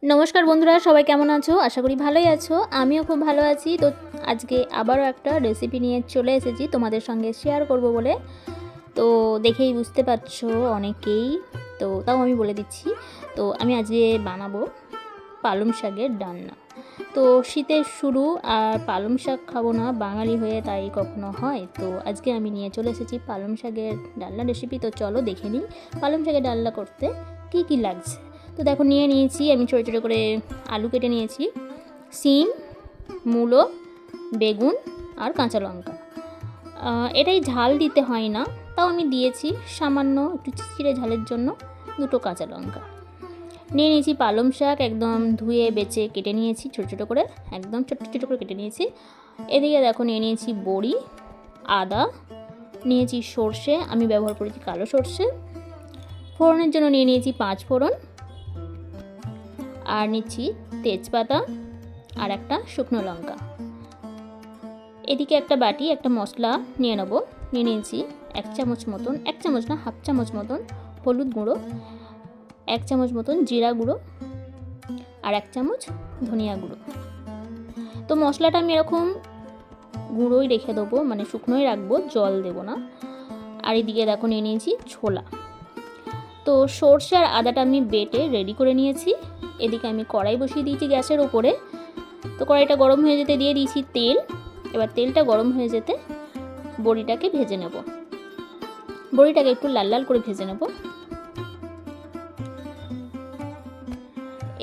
নমস্কার বন্ধুরা, সবাই কেমন আছো? আশা করি ভালোই আছো। আমিও খুব ভালো আছি। তো আজকে আবারও একটা রেসিপি নিয়ে চলে এসেছি তোমাদের সঙ্গে শেয়ার করব বলে। তো দেখেই বুঝতে পারছো অনেকেই, তো তাও আমি বলে দিচ্ছি। তো আমি আজকে বানাবো পালং শাকের ডালনা। তো শীতের শুরু, আর পালং শাক খাবো না বাঙালি হয়ে তাই কখনো হয়? তো আজকে আমি নিয়ে চলে এসেছি পালং শাকের ডালনা রেসিপি। তো চলো দেখে নিই পালং শাকের ডালনা করতে কি কি লাগছে। তো দেখো, নিয়েছি আমি ছোটো ছোটো করে আলু কেটে নিয়েছি, সিম, মূলো, বেগুন আর কাঁচা লঙ্কা। এটাই ঝাল দিতে হয় না, তাও আমি দিয়েছি সামান্য একটু চিড়ে ঝালের জন্য দুটো কাঁচা লঙ্কা। নিয়ে নিয়েছি পালং শাক, একদম ধুয়ে বেছে কেটে নিয়েছি ছোটো ছোটো করে, একদম ছোটো ছোটো করে কেটে নিয়েছি। এদিকে দেখো নিয়ে নিয়েছি বড়ি, আদা, নিয়েছি সর্ষে, আমি ব্যবহার করেছি কালো সর্ষে। ফোড়নের জন্য নিয়ে নিয়েছি 5 ফোড়ন, আর নিচ্ছি তেজপাতা আর একটা শুকনো লঙ্কা। এদিকে একটা বাটি, একটা মশলা নিয়ে নেবো। নিয়ে নিয়েছি 1 চামচ মতন, 1 চামচ না, হাফ চামচ মতন হলুদ গুঁড়ো, 1 চামচ মতন জিরা গুঁড়ো, আর 1 চামচ ধনিয়া গুঁড়ো। তো মশলাটা আমি এরকম গুঁড়োই রেখে দেবো, মানে শুকনোই রাখবো, জল দেবো না। আর এদিকে দেখো নিয়ে নিয়েছি ছোলা। তো সর্ষে আর আদাটা আমি বেটে রেডি করে নিয়েছি। এদিকে আমি কড়াই বসিয়ে দিয়েছি গ্যাসের ওপরে। তো কড়াইটা গরম হয়ে যেতে দিয়ে দিয়েছি তেল। এবার তেলটা গরম হয়ে যেতে বড়িটাকে ভেজে নেব। বড়িটাকে একটু লাল লাল করে ভেজে নেব।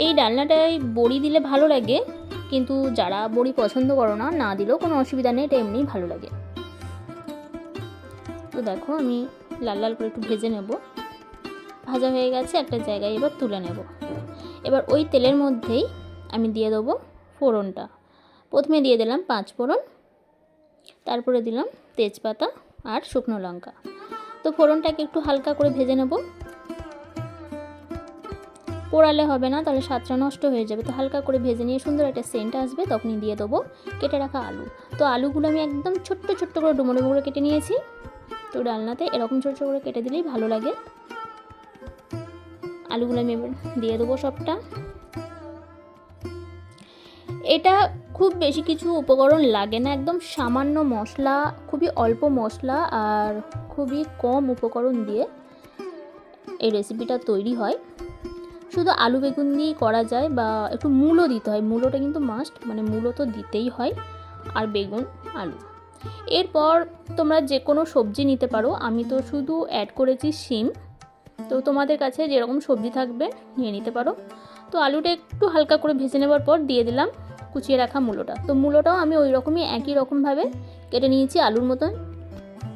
এই ডালনাটায় বড়ি দিলে ভালো লাগে, কিন্তু যারা বড়ি পছন্দ করো না, না দিলেও কোনো অসুবিধা নেই, এটা এমনিই ভালো লাগে। তো দেখো আমি লাল লাল করে একটু ভেজে নেব। ভাজা হয়ে গেছে, একটা জায়গায় এবার তুলে নেব। এবার ওই তেলের মধ্যেই আমি দিয়ে দেবো ফোড়নটা। প্রথমে দিয়ে দিলাম 5 ফোড়ন, তারপরে দিলাম তেজপাতা আর শুকনো লঙ্কা। তো ফোড়নটাকে একটু হালকা করে ভেজে নেব, পোড়ালে হবে না, তাহলে স্বাদটা নষ্ট হয়ে যাবে। তো হালকা করে ভেজে নিয়ে সুন্দর একটা সেন্ট আসবে, তখনই দিয়ে দেবো কেটে রাখা আলু। তো আলুগুলো আমি একদম ছোট্ট ছোট্ট করে ডুমো ডুমো করে কেটে নিয়েছি। তো ডালনাতে এরকম ছোটো ছোটো করে কেটে দিলেই ভালো লাগে। আলুগুলো আমি এবার দিয়ে দেবো সবটা। এটা খুব বেশি কিছু উপকরণ লাগে না, একদম সামান্য মশলা, খুবই অল্প মশলা আর খুবই কম উপকরণ দিয়ে এই রেসিপিটা তৈরি হয়। শুধু আলু বেগুন দিয়েই করা যায়, বা একটু মূলো দিতে হয়, মূলোটা কিন্তু মাস্ট, মানে মূলো তো দিতেই হয়, আর বেগুন, আলু। এরপর তোমরা যে কোনো সবজি নিতে পারো, আমি তো শুধু অ্যাড করেছি শিম। তো তোমাদের কাছে যেরকম সবজি থাকবে নিয়ে নিতে পারো। তো আলুটা একটু হালকা করে ভেজে নেওয়ার পর দিয়ে দিলাম কুচিয়ে রাখা মূলোটা। তো মূলোটাও আমি ওই রকমই একই রকমভাবে কেটে নিয়েছি আলুর মতন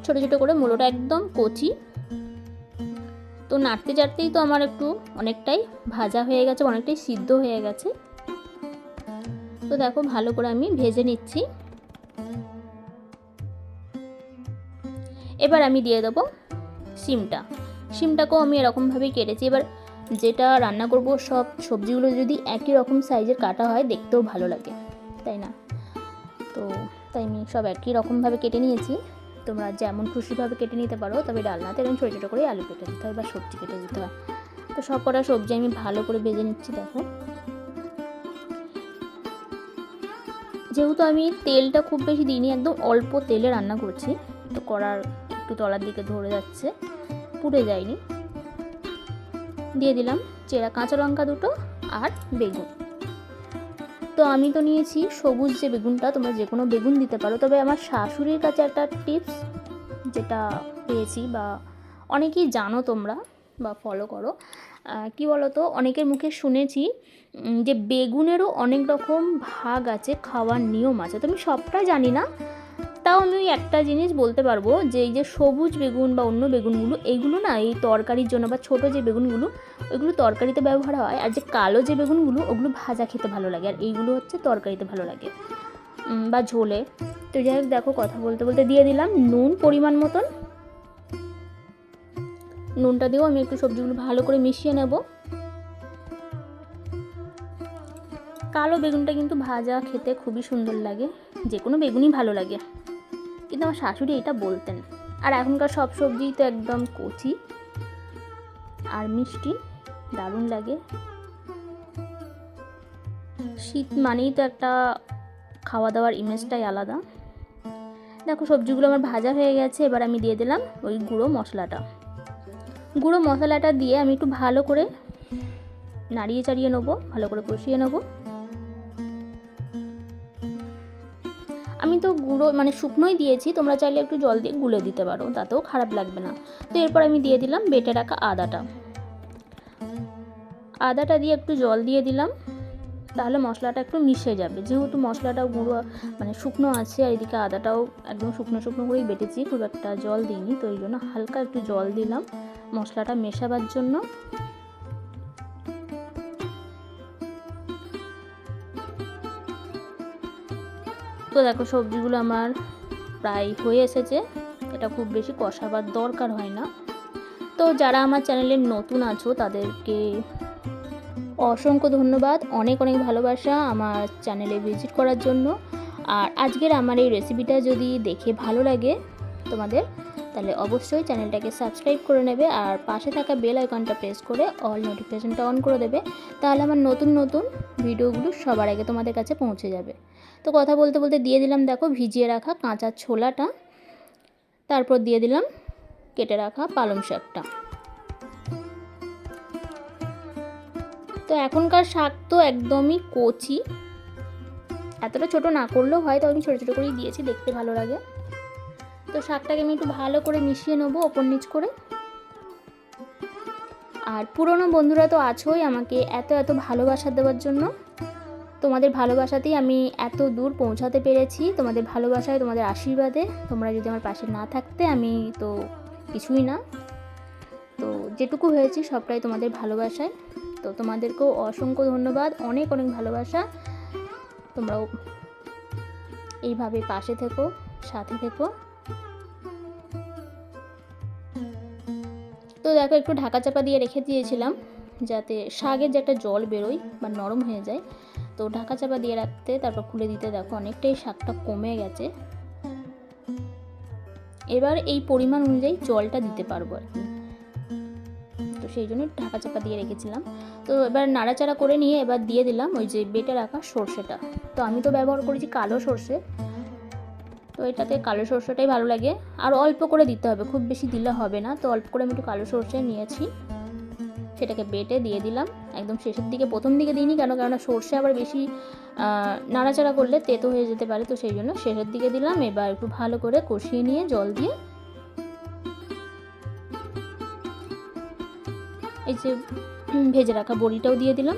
ছোটো ছোটো করে, মূলোটা একদম কচি। তো নাড়তে চাড়তেই তো আমার একটু অনেকটাই ভাজা হয়ে গেছে, অনেকটাই সিদ্ধ হয়ে গেছে। তো দেখো ভালো করে আমি ভেজে নিচ্ছি। এবার আমি দিয়ে দেবো শিমটাকেও আমি এরকমভাবেই কেটেছি। এবার যেটা রান্না করব, সব সবজিগুলো যদি একই রকম সাইজের কাটা হয় দেখতেও ভালো লাগে, তাই না? তো তাই আমি সব একই রকমভাবে কেটে নিয়েছি। তোমরা যেমন খুশিভাবে কেটে নিতে পারো, তবে ডালনাতে এরকম ছোটো ছোটো করে আলু কেটে দিতে হয় বা সবজি কেটে দিতে হয়। তো সব কটা সবজি আমি ভালো করে ভেজে নিচ্ছি। দেখো, যেহেতু আমি তেলটা খুব বেশি দিইনি, একদম অল্প তেলে রান্না করছি, তো কড়ার একটু তলার দিকে ধরে যাচ্ছে, পুড়ে যায়নি। দিয়ে দিলাম চেরা কাঁচা লঙ্কা দুটো আর বেগুন। তো আমি তো নিয়েছি সবুজ যে বেগুনটা, তোমরা যে কোনো বেগুন দিতে পারো, তবে আমার শাশুড়ির কাছে একটা টিপস যেটা পেয়েছি, বা অনেকেই জানো তোমরা বা ফলো করো, কি বলো তো, অনেকের মুখে শুনেছি যে বেগুনেরও অনেক রকম ভাগ আছে, খাওয়ার নিয়ম আছে। তো আমি সবটা জানি না, তাও আমি ওই একটা জিনিস বলতে পারবো যে এই যে সবুজ বেগুন বা অন্য বেগুনগুলো, এইগুলো না এই তরকারির জন্য, বা ছোটো যে বেগুনগুলো ওইগুলো তরকারিতে ব্যবহার হয়, আর যে কালো যে বেগুনগুলো ওগুলো ভাজা খেতে ভালো লাগে, আর এইগুলো হচ্ছে তরকারিতে ভালো লাগে বা ঝোলে। তো যাই হোক, দেখো কথা বলতে বলতে দিয়ে দিলাম নুন পরিমাণ মতন। নুনটা দিয়েও আমি একটু সবজিগুলো ভালো করে মিশিয়ে নেব। কালো বেগুনটা কিন্তু ভাজা খেতে খুবই সুন্দর লাগে, যে কোনো বেগুনই ভালো লাগে, কিন্তু আমার শাশুড়ি এটা বলতেন। আর এখনকার সব সবজিই তো একদম কচি আর মিষ্টি, দারুণ লাগে। শীত মানেই তো একটা খাওয়া দাওয়ার ইমেজটাই আলাদা। দেখো সবজিগুলো আমার ভাজা হয়ে গেছে, এবার আমি দিয়ে দিলাম ওই গুঁড়ো মশলাটা দিয়ে আমি একটু ভালো করে নাড়িয়ে চাড়িয়ে নেবো, ভালো করে কষিয়ে নেবো। আমি তো গুঁড়ো মানে শুকনোই দিয়েছি, তোমরা চাইলে একটু জল দিয়ে গুলে দিতে পারো, তাতেও খারাপ লাগবে না। তো এরপর আমি দিয়ে দিলাম বেটে রাখা আদাটা দিয়ে একটু জল দিয়ে দিলাম, তাহলে মশলাটা একটু মিশে যাবে। যেহেতু মশলাটাও গুঁড়ো মানে শুকনো আছে, আর এদিকে আদাটাও একদম শুকনো করেই বেটেছি, খুব একটা জল দিইনি, তো এই জন্য হালকা একটু জল দিলাম মশলাটা মেশাবার জন্য। তো দেখো সবজিগুলো আমার প্রায় হয়ে এসেছে, এটা খুব বেশি কষাবার দরকার হয় না। তো যারা আমার চ্যানেলে নতুন আছো তাদেরকে অসংখ্য ধন্যবাদ, অনেক ভালোবাসা আমার চ্যানেলে ভিজিট করার জন্য। আর আজকের আমার এই রেসিপিটা যদি দেখে ভালো লাগে তোমাদের, তাহলে অবশ্যই চ্যানেলটাকে সাবস্ক্রাইব করে নেবে, আর পাশে থাকা বেল আইকনটা প্রেস করে অল নোটিফিকেশনটা অন করে দেবে, তাহলে আমার নতুন ভিডিওগুলো সবার আগে তোমাদের কাছে পৌঁছে যাবে। তো কথা বলতে বলতে দিয়ে দিলাম দেখো ভিজিয়ে রাখা কাঁচা ছোলাটা, তারপর দিয়ে দিলাম কেটে রাখা পালং শাকটা। তো এখনকার শাক তো একদমই কচি, এতটা ছোট না করলেও হয়, তো আমি ছোটো করেই দিয়েছি, দেখতে ভালো লাগে। তো শাকটাকে আমি একটু ভালো করে মিশিয়ে নেবো ওপর নিচ করে। আর পুরনো বন্ধুরা তো আছোই আমাকে এত ভালোবাসা দেওয়ার জন্য, তোমাদের ভালোবাসাতেই আমি এত দূর পৌঁছাতে পেরেছি, তোমাদের ভালোবাসায়, তোমাদের আশীর্বাদে। তোমরা যদি আমার পাশে না থাকতে আমি তো কিছুই না। তো যেটুকু হয়েছি সবটাই তোমাদের ভালোবাসায়। তো তোমাদেরকেও অসংখ্য ধন্যবাদ, অনেক ভালোবাসা। তোমরাও এইভাবে পাশে থেকো, সাথে থেকো। তো দেখো একটু ঢাকা চাপা দিয়ে রেখে দিয়েছিলাম যাতে শাকের যে একটা জল বেরোয় বা নরম হয়ে যায়, তো ঢাকা চাপা দিয়ে রাখতে, তারপর খুলে দিতে দেখো অনেকটাই শাকটা কমে গেছে। এবার এই পরিমাণ অনুযায়ী জলটা দিতে পারবো আর কি, তো সেই জন্য ঢাকা চাপা দিয়ে রেখেছিলাম। তো এবার নাড়াচাড়া করে নিয়ে এবার দিয়ে দিলাম ওই যে বেটে রাখা সর্ষেটা। তো আমি তো ব্যবহার করেছি কালো সর্ষে, তো এটাতে কালো সর্ষেটাই ভালো লাগে, আর অল্প করে দিতে হবে, খুব বেশি দিলে হবে না। তো অল্প করে আমি একটু কালো সর্ষে নিয়েছি, সেটাকে বেটে দিয়ে দিলাম একদম শেষের দিকে, প্রথম দিকে দিইনি কেননা সর্ষে আবার বেশি নাড়াচাড়া করলে তেতো হয়ে যেতে পারে, তো সেই জন্য শেষের দিকে দিলাম। এবার একটু ভালো করে কষিয়ে নিয়ে জল দিয়ে এই যে ভেজে রাখা বড়িটাও দিয়ে দিলাম।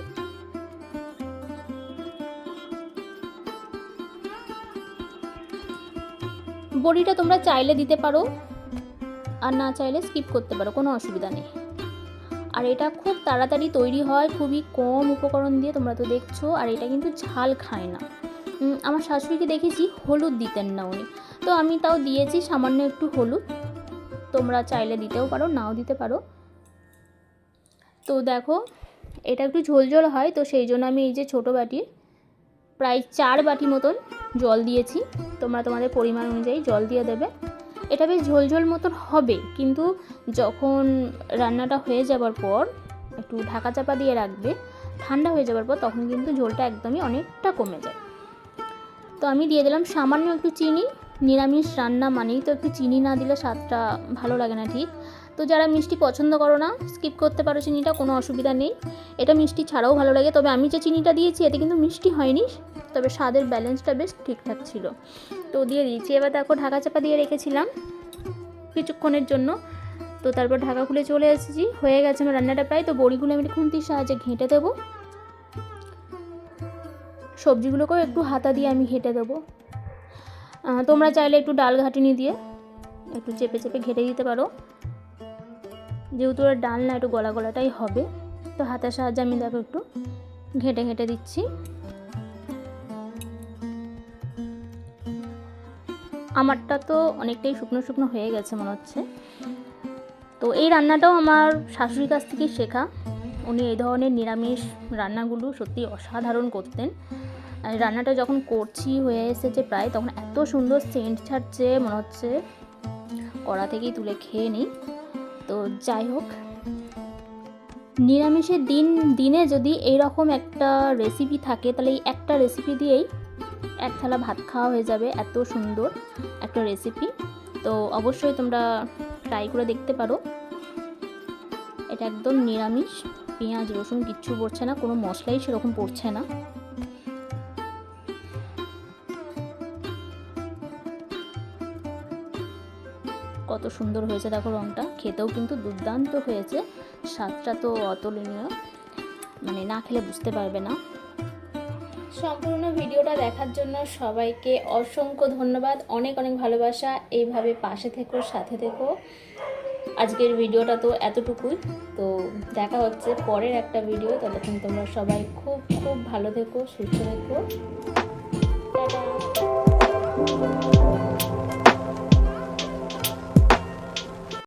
বড়িটা তোমরা চাইলে দিতে পারো, আর না চাইলে স্কিপ করতে পারো, কোনো অসুবিধা নেই। আর এটা খুব তাড়াতাড়ি তৈরি হয়, খুবই কম উপকরণ দিয়ে, তোমরা তো দেখছো। আর এটা কিন্তু ঝাল খায় না। আমার শাশুড়িকে দেখেছি হলুদ দিতেন না উনি, তো আমি তাও দিয়েছি সামান্য একটু হলুদ, তোমরা চাইলে দিতেও পারো, নাও দিতে পারো। তো দেখো এটা একটু ঝোল হয়, তো সেই জন্য আমি এই যে ছোটো বাটির প্রায় 4 বাটি মতন জল দিয়েছি, তোমরা তোমাদের পরিমাণ অনুযায়ী জল দিয়ে দেবে। এটা বেশ ঝোল মতন হবে, কিন্তু যখন রান্নাটা হয়ে যাবার পর একটু ঢাকা চাপা দিয়ে রাখবে, ঠান্ডা হয়ে যাবার পর তখন কিন্তু ঝোলটা একদমই অনেকটা কমে যায়। তো আমি দিয়ে দিলাম সামান্য একটু চিনি, নিরামিষ রান্না মানেই তো একটু চিনি না দিলে স্বাদটা ভালো লাগে না ঠিক। তো যারা মিষ্টি পছন্দ করো না স্কিপ করতে পারো চিনিটা, কোনো অসুবিধা নেই, এটা মিষ্টি ছাড়াও ভালো লাগে। তবে আমি যে চিনিটা দিয়েছি এতে কিন্তু মিষ্টি হয়নি, তবে স্বাদের ব্যালেন্সটা বেশ ঠিকঠাক ছিল, তো দিয়ে দিয়েছি। এবার দেখো ঢাকা চাপা দিয়ে রেখেছিলাম কিছুক্ষণের জন্য, তো তারপর ঢাকা খুলে চলে এসেছি, হয়ে গেছে আমার রান্নাটা প্রায়। তো বড়িগুলো আমি খুন্তির সাহায্যে ঘেঁটে দেবো, সবজিগুলোকেও একটু হাতা দিয়ে আমি ঘেঁটে দেবো। তোমরা চাইলে একটু ডাল ঘাটুনি দিয়ে একটু চেপে ঘেঁটে দিতে পারো, যেহেতু ওরা ডাল না একটু গলাটাই হবে। তো হাতের সাহায্যে আমি দেখো একটু ঘেঁটে দিচ্ছি। আমারটা তো অনেকটাই শুকনো হয়ে গেছে মনে হচ্ছে। তো এই রান্নাটাও আমার শাশুড়ির কাছ থেকেই শেখা, উনি এই ধরনের নিরামিষ রান্নাগুলো সত্যি অসাধারণ করতেন। রান্নাটা যখন করছি হয়ে এসেছে প্রায়, তখন এত সুন্দর সেন্ট ছাড়ছে মনে হচ্ছে কড়া থেকেই তুলে খেয়ে নিই। তো যাই হোক, নিরামিষের দিনে যদি এইরকম একটা রেসিপি থাকে তাহলে এই একটা রেসিপি দিয়েই এক থালা ভাত খাওয়া হয়ে যাবে। এত সুন্দর একটা রেসিপি, তো অবশ্যই তোমরা ট্রাই করে দেখতে পারো। এটা একদম নিরামিষ, পেঁয়াজ রসুন কিচ্ছু পড়ছে না, কোনো মশলাই সেরকম পড়ছে না। কত সুন্দর হয়েছে দেখো রঙটা, খেতেও কিন্তু দুর্দান্ত হয়েছে, স্বাদটা তো অতুলনীয়, মানে না খেলে বুঝতে পারবে না। সম্পূর্ণ ভিডিওটা দেখার জন্য সবাইকে অসংখ্য ধন্যবাদ, অনেক অনেক ভালোবাসা। এইভাবে পাশে থেকো, সাথে থেকো। আজকের ভিডিওটা তো এতটুকুই, তো দেখা হচ্ছে পরের একটা ভিডিও। ততক্ষণ তোমরা সবাই খুব খুব ভালো থেকো, সুস্থ থেকো। টাটা।